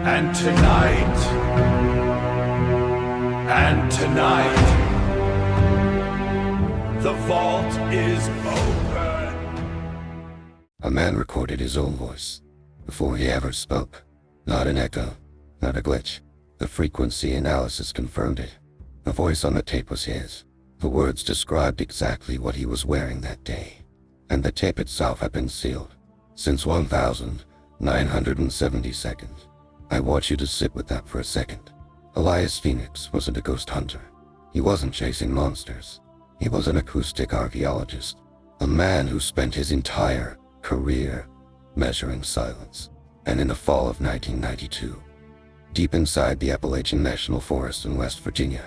And tonight, the vault is open. A man recorded his own voice before he ever spoke. Not an echo, not a glitch. The frequency analysis confirmed it. The voice on the tape was his. The words described exactly what he was wearing that day. And the tape itself had been sealed since 1972. I want you to sit with that for a second. Elias Phoenix wasn't a ghost hunter. He wasn't chasing monsters. He was an acoustic archaeologist. A man who spent his entire career measuring silence. And in the fall of 1992, deep inside the Appalachian National Forest in West Virginia,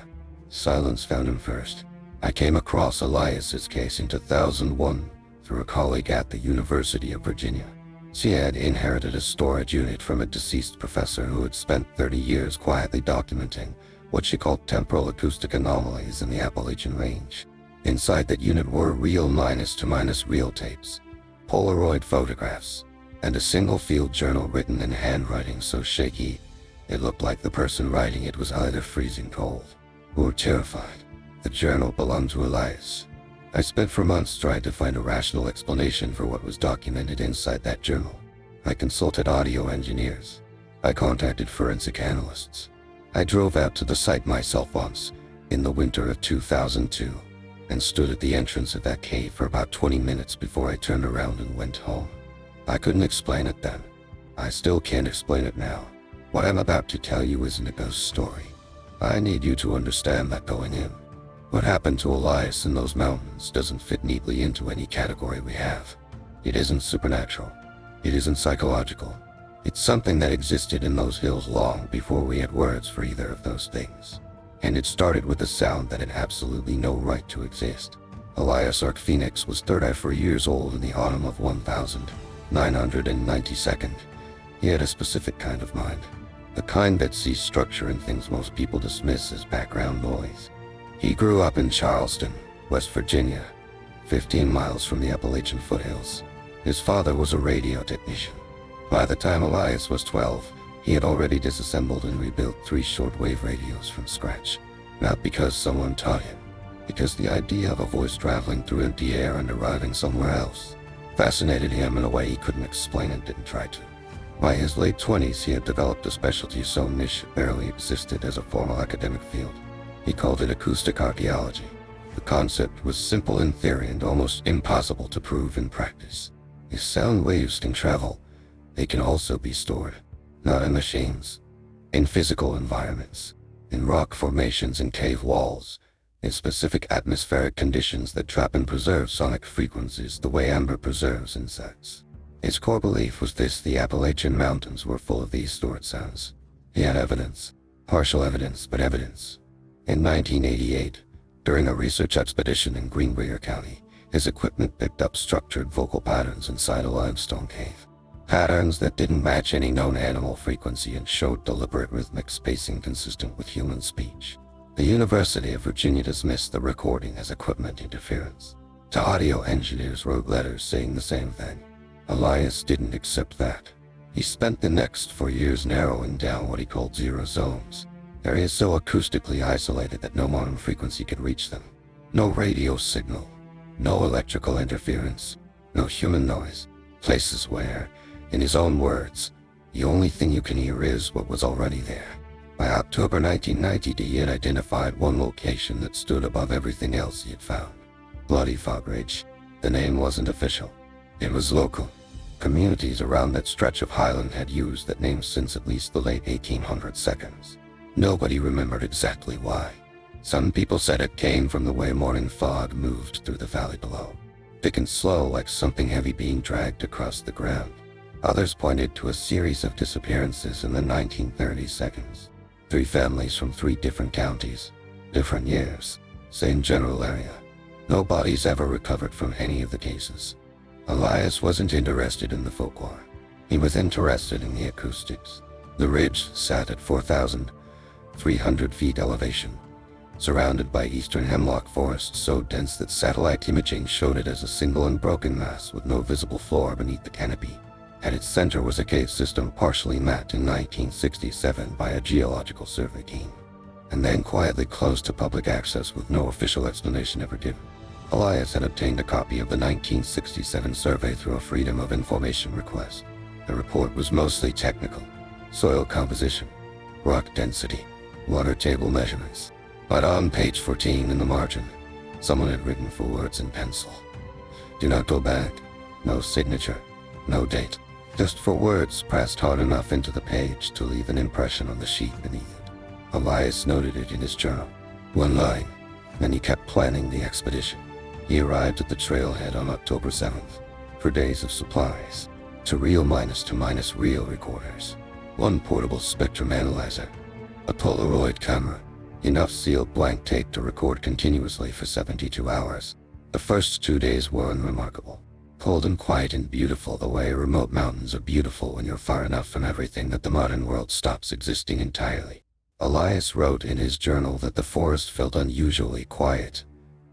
silence found him first. I came across Elias's case in 2001 through a colleague at the University of Virginia. She had inherited a storage unit from a deceased professor who had spent 30 years quietly documenting what she called temporal acoustic anomalies in the Appalachian Range. Inside that unit were real minus to minus real tapes, Polaroid photographs, and a single field journal written in handwriting so shaky it looked like the person writing it was either freezing cold or terrified. The journal belonged to Elias. I spent for months trying to find a rational explanation for what was documented inside that journal. I consulted audio engineers. I contacted forensic analysts. I drove out to the site myself once, in the winter of 2002, and stood at the entrance of that cave for about 20 minutes before I turned around and went home. I couldn't explain it then. I still can't explain it now. What I'm about to tell you isn't a ghost story. I need you to understand that going in. What happened to Elias in those mountains doesn't fit neatly into any category we have. It isn't supernatural. It isn't psychological. It's something that existed in those hills long before we had words for either of those things. And it started with a sound that had absolutely no right to exist. Elias Phoenix was 34 years old in the autumn of 1992. He had a specific kind of mind. The kind that sees structure in things most people dismiss as background noise. He grew up in Charleston, West Virginia, 15 miles from the Appalachian foothills. His father was a radio technician. By the time Elias was 12, he had already disassembled and rebuilt 3 shortwave radios from scratch. Not because someone taught him, because the idea of a voice traveling through empty air and arriving somewhere else fascinated him in a way he couldn't explain and didn't try to. By his late 20s, he had developed a specialty so niche it barely existed as a formal academic field. He called it acoustic archaeology. The concept was simple in theory and almost impossible to prove in practice. If sound waves can travel, they can also be stored, not in machines, in physical environments, in rock formations and cave walls, in specific atmospheric conditions that trap and preserve sonic frequencies the way amber preserves insects. His core belief was this: the Appalachian Mountains were full of these stored sounds. He had evidence, partial evidence, but evidence. In 1988, during a research expedition in Greenbrier County, his equipment picked up structured vocal patterns inside a limestone cave. Patterns that didn't match any known animal frequency and showed deliberate rhythmic spacing consistent with human speech. The University of Virginia dismissed the recording as equipment interference. To audio engineers wrote letters saying the same thing. Elias didn't accept that. He spent the next 4 years narrowing down what he called zero zones. Areas so acoustically isolated that no modern frequency could reach them. No radio signal, no electrical interference, no human noise. Places where, in his own words, the only thing you can hear is what was already there. By October 1990, he had identified one location that stood above everything else he had found. Bloody Fog Ridge. The name wasn't official. It was local. Communities around that stretch of highland had used that name since at least the late 1800s. Nobody remembered exactly why. Some people said it came from the way morning fog moved through the valley below, thick and slow like something heavy being dragged across the ground. Others pointed to a series of disappearances in the 1930s. 3 families from 3 different counties, different years, same general area. No bodies ever recovered from any of the cases. Elias wasn't interested in the folklore. He was interested in the acoustics. The ridge sat at 4,300 feet elevation, surrounded by eastern hemlock forest so dense that satellite imaging showed it as a single unbroken mass with no visible floor beneath the canopy. At its center was a cave system partially mapped in 1967 by a geological survey team, and then quietly closed to public access with no official explanation ever given. Elias had obtained a copy of the 1967 survey through a Freedom of Information request. The report was mostly technical: soil composition, rock density, water table measurements. But on page 14 in the margin, someone had written 4 words in pencil. "Do not go back." No signature, no date. Just 4 words pressed hard enough into the page to leave an impression on the sheet beneath it. Elias noted it in his journal. 1 line, and he kept planning the expedition. He arrived at the trailhead on October 7th, for days of supplies, to real recorders, 1 portable spectrum analyzer, a Polaroid camera, enough sealed blank tape to record continuously for 72 hours. The first 2 days were unremarkable. Cold and quiet and beautiful the way remote mountains are beautiful when you're far enough from everything that the modern world stops existing entirely. Elias wrote in his journal that the forest felt unusually quiet,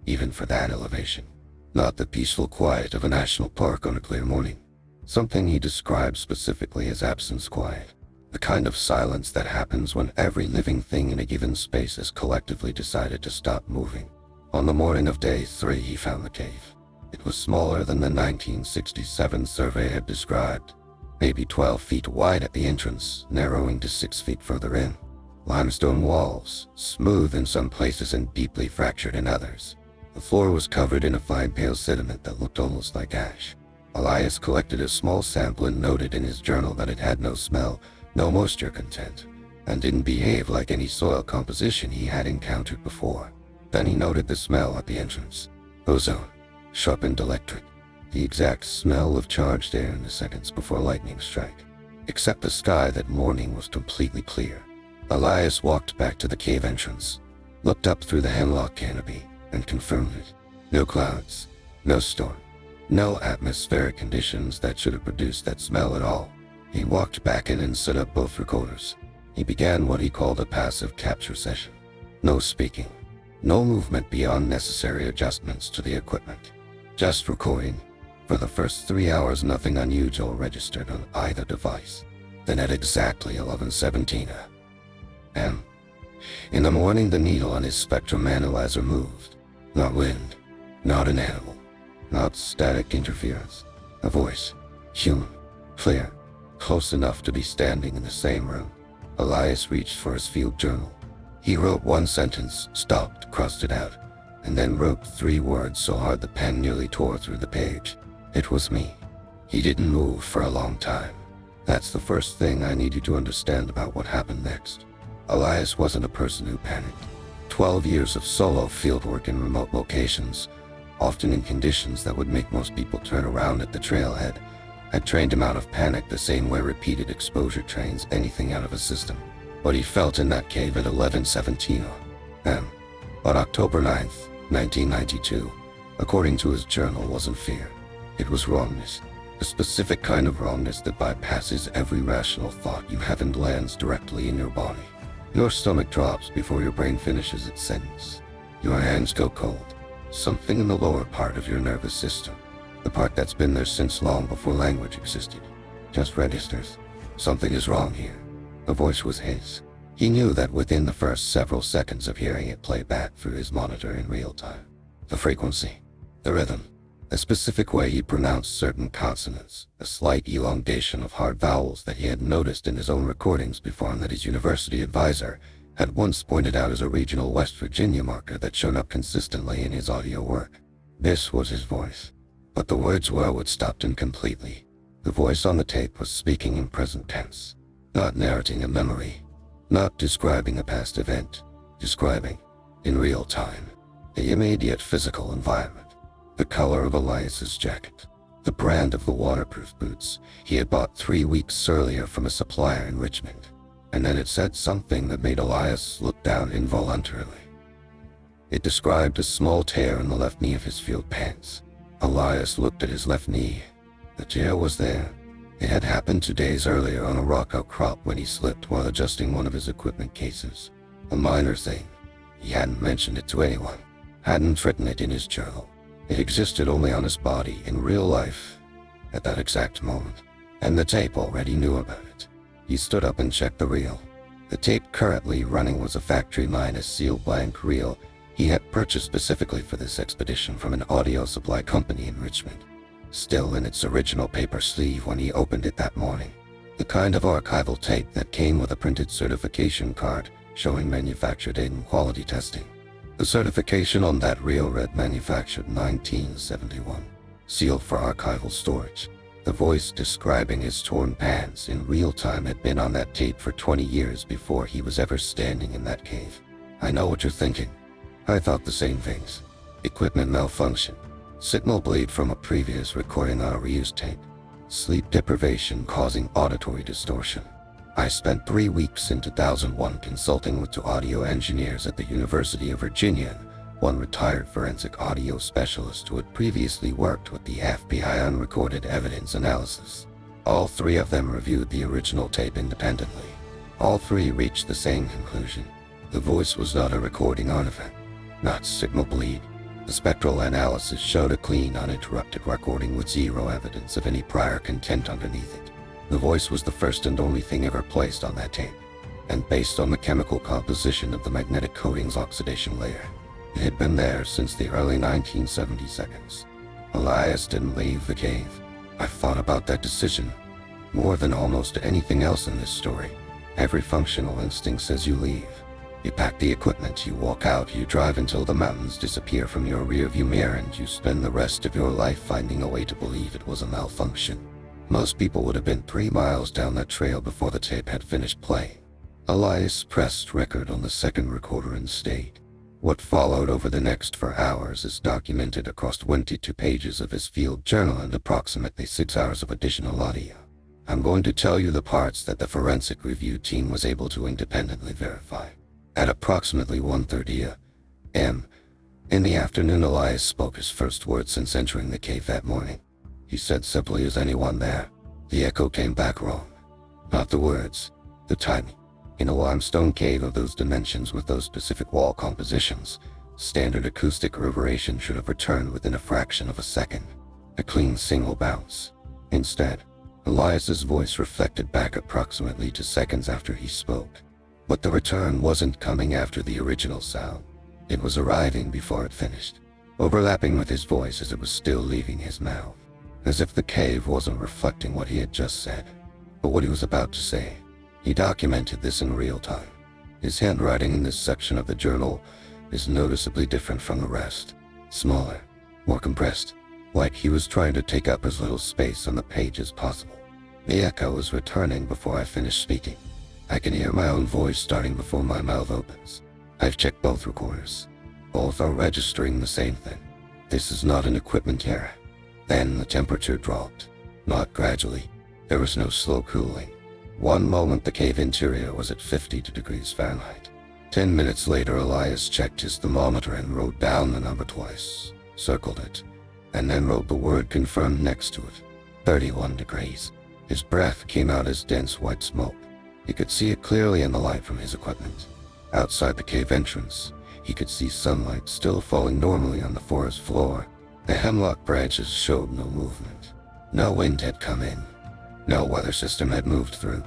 even for that elevation. Not the peaceful quiet of a national park on a clear morning. Something he described specifically as absence quiet. The kind of silence that happens when every living thing in a given space has collectively decided to stop moving. On the morning of day 3, he found the cave. It was smaller than the 1967 survey had described, maybe 12 feet wide at the entrance, narrowing to 6 feet further in. Limestone walls, smooth in some places and deeply fractured in others. The floor was covered in a fine pale sediment that looked almost like ash. Elias collected a small sample and noted in his journal that it had no smell, no moisture content, and didn't behave like any soil composition he had encountered before. Then he noted the smell at the entrance. Ozone, sharpened electric, the exact smell of charged air in the seconds before lightning strike. Except the sky that morning was completely clear. Elias walked back to the cave entrance, looked up through the hemlock canopy, and confirmed it. No clouds, no storm, no atmospheric conditions that should have produced that smell at all. He walked back in and set up both recorders. He began what he called a passive capture session. No speaking, no movement beyond necessary adjustments to the equipment. Just recording. For the first 3 hours, nothing unusual registered on either device. Then at exactly 11:17 a.m. in the morning, the needle on his spectrum analyzer moved. Not wind, not an animal, not static interference. A voice, human, clear, close enough to be standing in the same room. Elias reached for his field journal. He wrote 1 sentence, stopped, crossed it out, and then wrote 3 words so hard the pen nearly tore through the page. It was me. He didn't move for a long time. That's the first thing I need you to understand about what happened next. Elias wasn't a person who panicked. 12 years of solo fieldwork in remote locations, often in conditions that would make most people turn around at the trailhead, had trained him out of panic the same way repeated exposure trains anything out of a system. What he felt in that cave at 11:17 a.m. on October 9th, 1992, according to his journal, wasn't fear. It was wrongness. A specific kind of wrongness that bypasses every rational thought you have and lands directly in your body. Your stomach drops before your brain finishes its sentence. Your hands go cold. Something in the lower part of your nervous system, the part that's been there since long before language existed, just registers. Something is wrong here. The voice was his. He knew that within the first several seconds of hearing it play back through his monitor in real time. The frequency, the rhythm, a specific way he pronounced certain consonants, a slight elongation of hard vowels that he had noticed in his own recordings before and that his university advisor had once pointed out as a regional West Virginia marker that showed up consistently in his audio work. This was his voice. But the words were what stopped him completely. The voice on the tape was speaking in present tense, not narrating a memory, not describing a past event, describing, in real time, the immediate physical environment. The color of Elias's jacket, the brand of the waterproof boots he had bought 3 weeks earlier from a supplier in Richmond. And then it said something that made Elias look down involuntarily. It described a small tear in the left knee of his field pants. Elias looked at his left knee. The tear was there. It had happened 2 days earlier on a rock outcrop when he slipped while adjusting one of his equipment cases. A minor thing. He hadn't mentioned it to anyone, hadn't written it in his journal. It existed only on his body in real life at that exact moment. and the tape already knew about it. He stood up and checked the reel. The tape currently running was a factory-minus sealed blank reel he had purchased specifically for this expedition from an audio supply company in Richmond, still in its original paper sleeve when he opened it that morning. The kind of archival tape that came with a printed certification card showing manufacture date and quality testing. The certification on that reel read manufactured 1971, sealed for archival storage. The voice describing his torn pants in real time had been on that tape for 20 years before he was ever standing in that cave. I know what you're thinking. I thought the same things. Equipment malfunction. Signal bleed from a previous recording on a reused tape. Sleep deprivation causing auditory distortion. I spent 3 weeks in 2001 consulting with two audio engineers at the University of Virginia and one retired forensic audio specialist who had previously worked with the FBI on recorded evidence analysis. All three of them reviewed the original tape independently. All three reached the same conclusion. The voice was not a recording artifact, not signal bleed. The spectral analysis showed a clean, uninterrupted recording with zero evidence of any prior content underneath it. The voice was the first and only thing ever placed on that tape, and based on the chemical composition of the magnetic coating's oxidation layer, it had been there since the early 1970s. Elias didn't leave the cave. I've thought about that decision more than almost anything else in this story. Every functional instinct says you leave. You pack the equipment, you walk out, you drive until the mountains disappear from your rearview mirror, and you spend the rest of your life finding a way to believe it was a malfunction. Most people would have been 3 miles down that trail before the tape had finished playing. Elias pressed record on the second recorder and stayed. What followed over the next 4 hours is documented across 22 pages of his field journal and approximately 6 hours of additional audio. I'm going to tell you the parts that the forensic review team was able to independently verify. At approximately 1:30 a.m. in the afternoon, Elias spoke his first words since entering the cave that morning. He said simply, "Is anyone there?" The echo came back wrong. Not the words, the timing. In a limestone cave of those dimensions with those specific wall compositions, standard acoustic reverberation should have returned within a fraction of a second. A clean single bounce. Instead, Elias's voice reflected back approximately 2 seconds after he spoke. But the return wasn't coming after the original sound. It was arriving before it finished, overlapping with his voice as it was still leaving his mouth, as if the cave wasn't reflecting what he had just said, but what he was about to say. He documented this in real time. His handwriting in this section of the journal is noticeably different from the rest. Smaller, more compressed, like he was trying to take up as little space on the page as possible. The echo was returning before I finished speaking. I can hear my own voice starting before my mouth opens. I've checked both recorders. Both are registering the same thing. This is not an equipment error. Then the temperature dropped. Not gradually. There was no slow cooling. One moment the cave interior was at 52 degrees Fahrenheit. 10 minutes later, Elias checked his thermometer and wrote down the number twice, circled it, and then wrote the word confirmed next to it. 31 degrees. His breath came out as dense white smoke. He could see it clearly in the light from his equipment. Outside the cave entrance, he could see sunlight still falling normally on the forest floor. The hemlock branches showed no movement. No wind had come in. No weather system had moved through.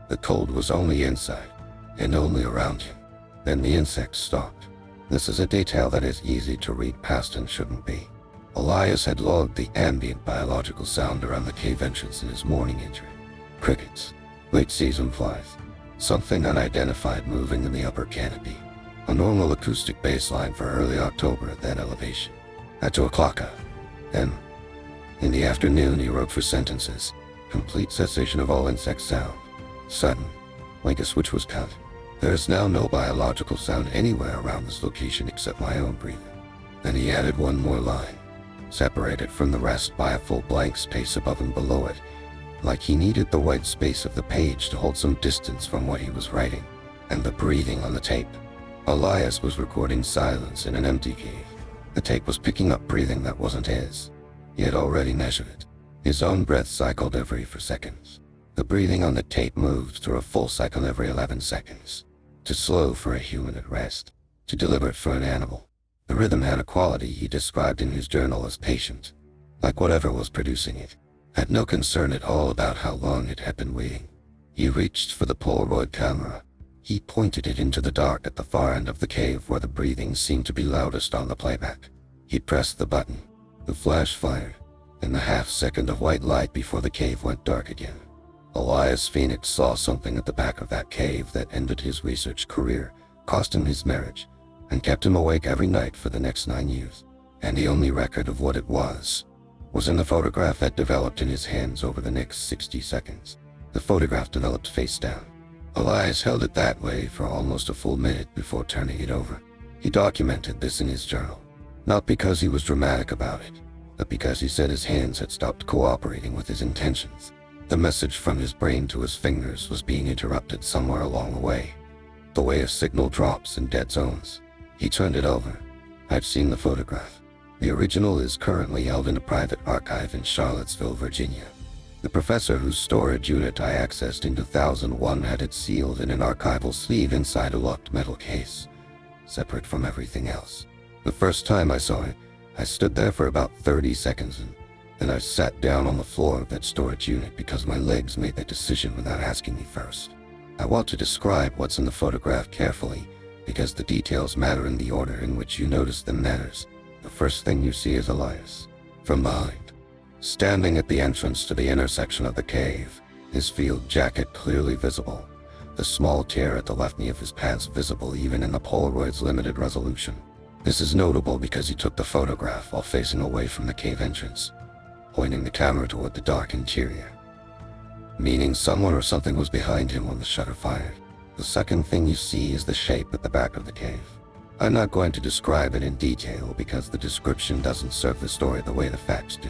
The cold was only inside, and only around him. Then the insects stopped. This is a detail that is easy to read past and shouldn't be. Elias had logged the ambient biological sound around the cave entrance in his morning entry. Crickets. Late season flies. Something unidentified moving in the upper canopy. A normal acoustic baseline for early October at that elevation. At 2 o'clock a.m. In the afternoon, he wrote for sentences. Complete cessation of all insect sound. Sudden. Like a switch was cut. There is now no biological sound anywhere around this location except my own breathing. Then he added one more line, separated from the rest by a full blank space above and below it, like he needed the white space of the page to hold some distance from what he was writing, and the breathing on the tape. Elias was recording silence in an empty cave. The tape was picking up breathing that wasn't his. He had already measured it. His own breath cycled every 4 seconds. The breathing on the tape moved through a full cycle every 11 seconds. Too slow for a human at rest. Too deliberate for an animal. The rhythm had a quality he described in his journal as patient, like whatever was producing it had no concern at all about how long it had been waiting. He reached for the Polaroid camera. He pointed it into the dark at the far end of the cave where the breathing seemed to be loudest on the playback. He pressed the button. The flash fired, and the half-second of white light before the cave went dark again. Elias Phoenix saw something at the back of that cave that ended his research career, cost him his marriage, and kept him awake every night for the next 9 years. And the only record of what it was in the photograph that developed in his hands over the next 60 seconds. The photograph developed face down. Elias held it that way for almost a full minute before turning it over. He documented this in his journal, not because he was dramatic about it, but because he said his hands had stopped cooperating with his intentions. The message from his brain to his fingers was being interrupted somewhere along the way a signal drops in dead zones. He turned it over. I've seen the photograph. The original is currently held in a private archive in Charlottesville, Virginia. The professor whose storage unit I accessed in 2001 had it sealed in an archival sleeve inside a locked metal case, separate from everything else. The first time I saw it, I stood there for about 30 seconds and then I sat down on the floor of that storage unit because my legs made that decision without asking me first. I want to describe what's in the photograph carefully because the details matter and the order in which you notice them matters. The first thing you see is Elias, from behind, standing at the entrance to the intersection of the cave, his field jacket clearly visible, the small tear at the left knee of his pants visible even in the Polaroid's limited resolution. This is notable because he took the photograph while facing away from the cave entrance, pointing the camera toward the dark interior, meaning someone or something was behind him when the shutter fired. The second thing you see is the shape at the back of the cave. I'm not going to describe it in detail because the description doesn't serve the story the way the facts do.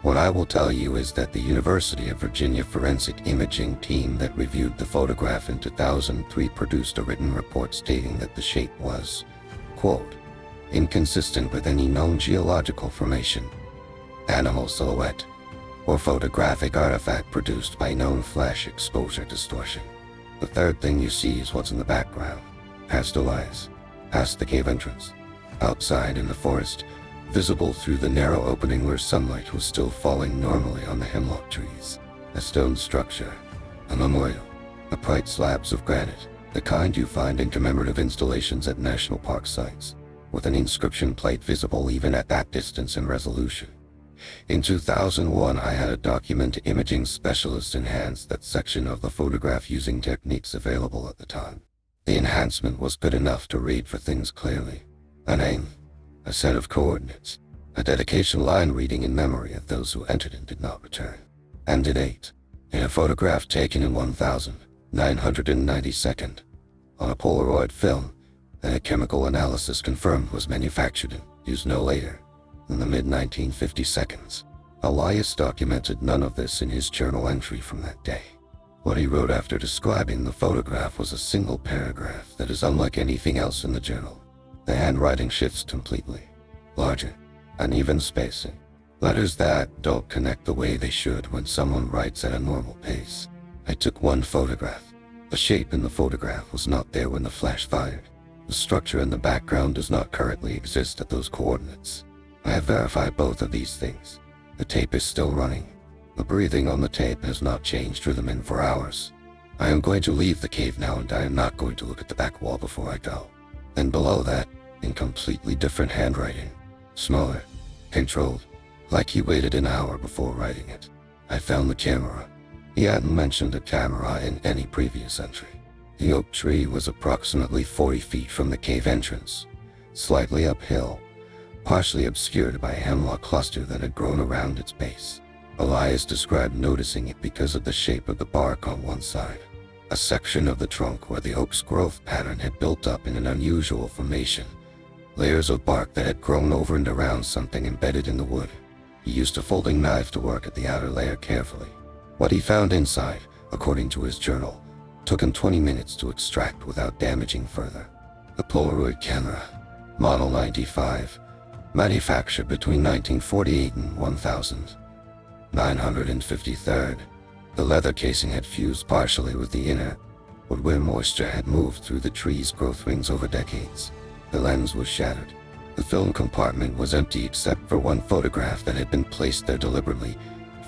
What I will tell you is that the University of Virginia forensic imaging team that reviewed the photograph in 2003 produced a written report stating that the shape was, quote, inconsistent with any known geological formation, animal silhouette, or photographic artifact produced by known flash exposure distortion. The third thing you see is what's in the background, past Elias, past the cave entrance, outside in the forest, visible through the narrow opening where sunlight was still falling normally on the hemlock trees. A stone structure, a memorial, upright slabs of granite, the kind you find in commemorative installations at national park sites, with an inscription plate visible even at that distance and resolution. In 2001, I had a document imaging specialist enhance that section of the photograph using techniques available at the time. The enhancement was good enough to read for things clearly. A name, a set of coordinates, a dedication line reading in memory of those who entered and did not return, and a date, in a photograph taken in 1992nd, on a Polaroid film that a chemical analysis confirmed was manufactured and used no later than the mid-1950s. Elias documented none of this in his journal entry from that day. What he wrote after describing the photograph was a single paragraph that is unlike anything else in the journal. The handwriting shifts completely. Larger, uneven spacing. Letters that don't connect the way they should when someone writes at a normal pace. I took one photograph. The shape in the photograph was not there when the flash fired. The structure in the background does not currently exist at those coordinates. I have verified both of these things. The tape is still running. The breathing on the tape has not changed through the min for hours. I am going to leave the cave now and I am not going to look at the back wall before I go. Then below that, in completely different handwriting, smaller, controlled, like he waited an hour before writing it, I found the camera. He hadn't mentioned a camera in any previous entry. The oak tree was approximately 40 feet from the cave entrance, slightly uphill, partially obscured by a hemlock cluster that had grown around its base. Elias described noticing it because of the shape of the bark on one side, a section of the trunk where the oak's growth pattern had built up in an unusual formation, layers of bark that had grown over and around something embedded in the wood. He used a folding knife to work at the outer layer carefully. What he found inside, according to his journal, took him 20 minutes to extract without damaging further. The Polaroid camera, Model 95, manufactured between 1948 and 1953. The leather casing had fused partially with the inner wood where moisture had moved through the tree's growth rings over decades. The lens was shattered. The film compartment was empty except for one photograph that had been placed there deliberately,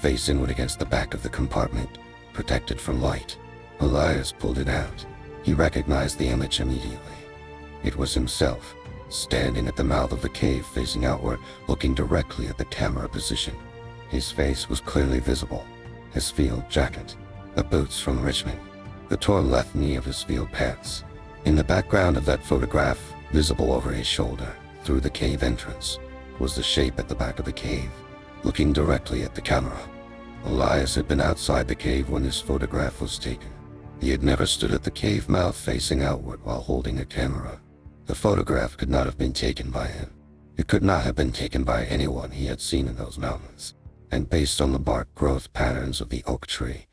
face inward against the back of the compartment, protected from light. Elias pulled it out. He recognized the image immediately. It was himself, standing at the mouth of the cave facing outward, looking directly at the camera position. His face was clearly visible. His field jacket, the boots from Richmond, the torn left knee of his field pants. In the background of that photograph, visible over his shoulder, through the cave entrance, was the shape at the back of the cave, looking directly at the camera. Elias had been outside the cave when this photograph was taken. He had never stood at the cave mouth facing outward while holding a camera. The photograph could not have been taken by him. It could not have been taken by anyone he had seen in those mountains. And based on the bark growth patterns of the oak tree,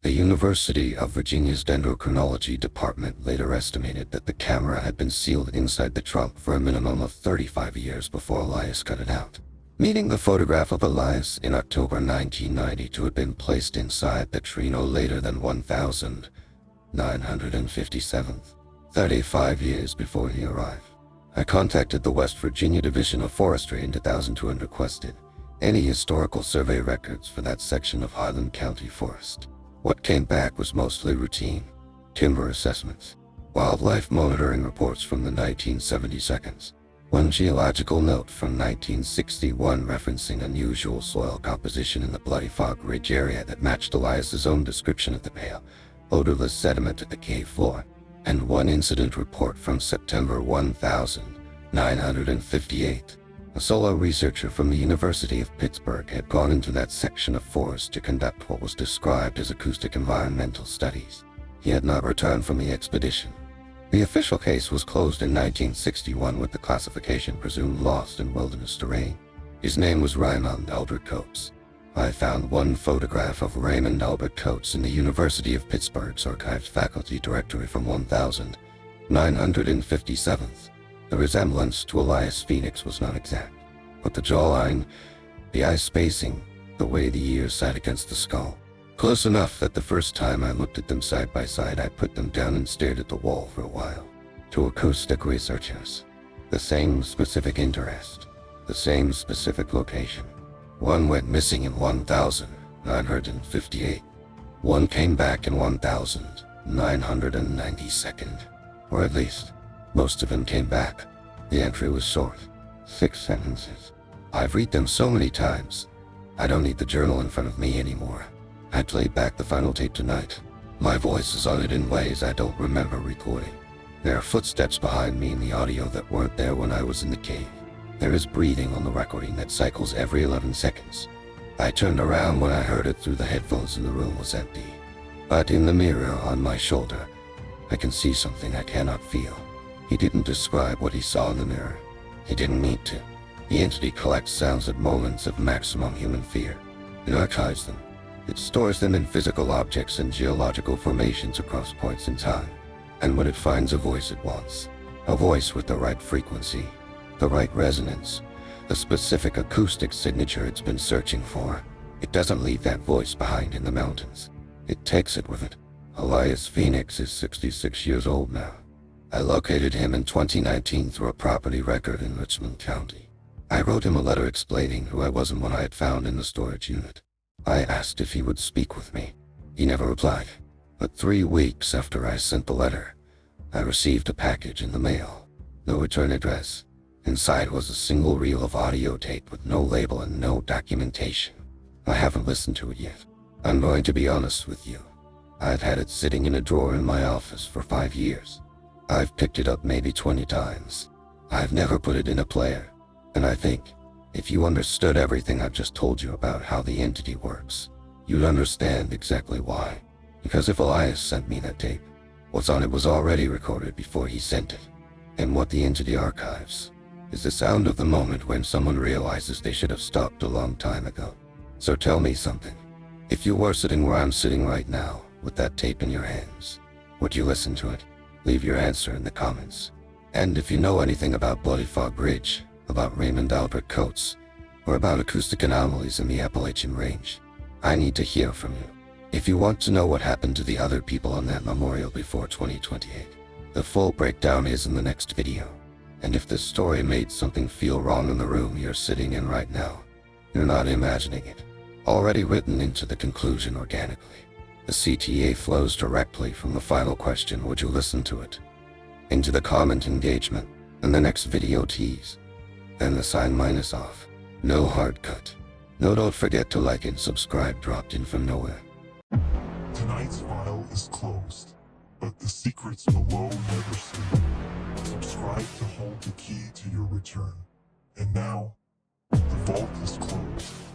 the University of Virginia's Dendrochronology department later estimated that the camera had been sealed inside the trunk for a minimum of 35 years before Elias cut it out, meaning the photograph of Elias in October 1990 to have been placed inside the tree no later than 1957th, 35 years before he arrived. I contacted the West Virginia Division of Forestry in 2002 and requested any historical survey records for that section of Highland County Forest. What came back was mostly routine timber assessments, wildlife monitoring reports from the 1972, one geological note from 1961 referencing unusual soil composition in the Bloody Fog Ridge area that matched Elias's own description of the pale, odorless sediment at the cave floor, and one incident report from September 1958. A solo researcher from the University of Pittsburgh had gone into that section of forest to conduct what was described as acoustic environmental studies. He had not returned from the expedition. The official case was closed in 1961 with the classification presumed lost in wilderness terrain. His name was Raymond Albert Coates. I found one photograph of Raymond Albert Coates in the University of Pittsburgh's archived faculty directory from 1957th. The resemblance to Elias Phoenix was not exact, but the jawline, the eye spacing, the way the ears sat against the skull, close enough that the first time I looked at them side by side I put them down and stared at the wall for a while. To acoustic researchers, the same specific interest, the same specific location. One went missing in 1958. One came back in 1992, or at least, most of them came back. The entry was short, 6 sentences. I've read them so many times. I don't need the journal in front of me anymore. I played back the final tape tonight. My voice is on it in ways I don't remember recording. There are footsteps behind me in the audio that weren't there when I was in the cave. There is breathing on the recording that cycles every 11 seconds. I turned around when I heard it through the headphones and the room was empty. But in the mirror on my shoulder, I can see something I cannot feel. He didn't describe what he saw in the mirror. He didn't need to. The entity collects sounds at moments of maximum human fear. It archives them. It stores them in physical objects and geological formations across points in time. And when it finds a voice it wants, a voice with the right frequency, the right resonance, the specific acoustic signature it's been searching for, it doesn't leave that voice behind in the mountains. It takes it with it. Elias Phoenix is 66 years old now. I located him in 2019 through a property record in Richmond County. I wrote him a letter explaining who I was and what I had found in the storage unit. I asked if he would speak with me. He never replied. But 3 weeks after I sent the letter, I received a package in the mail. No return address. Inside was a single reel of audio tape with no label and no documentation. I haven't listened to it yet. I'm going to be honest with you. I've had it sitting in a drawer in my office for 5 years. I've picked it up maybe 20 times. I've never put it in a player. And I think, if you understood everything I've just told you about how the entity works, you'd understand exactly why. Because if Elias sent me that tape, what's on it was already recorded before he sent it. And what the entity archives is the sound of the moment when someone realizes they should have stopped a long time ago. So tell me something. If you were sitting where I'm sitting right now, with that tape in your hands, would you listen to it? Leave your answer in the comments. And if you know anything about Bloody Fog Ridge, about Raymond Albert Coates, or about acoustic anomalies in the Appalachian Range, I need to hear from you. If you want to know what happened to the other people on that memorial before 2028, the full breakdown is in the next video. And if this story made something feel wrong in the room you're sitting in right now, you're not imagining it. already written into the conclusion organically. The CTA flows directly from the final question, would you listen to it, into the comment engagement, and the next video tease. Then the sign minus off. No hard cut. No, don't forget to like and subscribe, dropped in from nowhere. Tonight's file is closed, but the secrets below never sleep. Subscribe to hold the key to your return. And now, the vault is closed.